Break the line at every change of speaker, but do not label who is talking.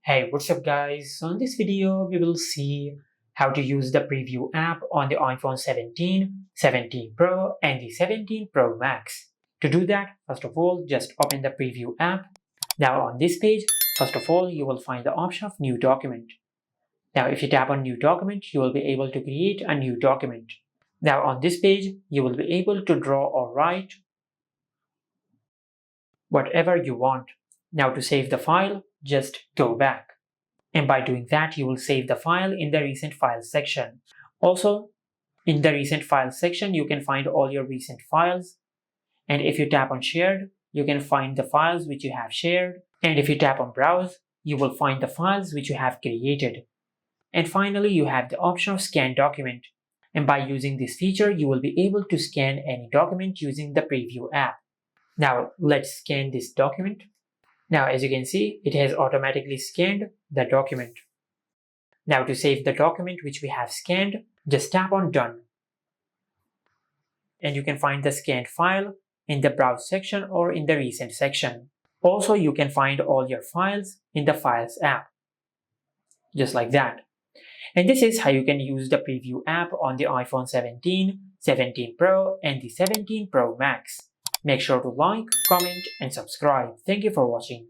Hey, what's up guys? So in this video, we will see how to use the preview app on the iPhone 17, 17 Pro and the 17 Pro Max. To do that, first of all, just open the preview app. Now on this page, first of all, you will find the option of new document. Now if you tap on new document, you will be able to create a new document. Now on this page, you will be able to draw or write whatever you want. Now to save the file, just go back. And by doing that, you will save the file in the recent files section. Also, in the recent files section, you can find all your recent files. And if you tap on shared, you can find the files which you have shared. And if you tap on browse, you will find the files which you have created. And finally, you have the option of scan document. And by using this feature, you will be able to scan any document using the preview app. Now, let's scan this document. Now, as you can see, it has automatically scanned the document. Now, to save the document which we have scanned, just tap on Done. And you can find the scanned file in the Browse section or in the Recent section. Also, you can find all your files in the Files app. Just like that. And this is how you can use the Preview app on the iPhone 17, 17 Pro and the 17 Pro Max. Make sure to like, comment and subscribe. Thank you for watching.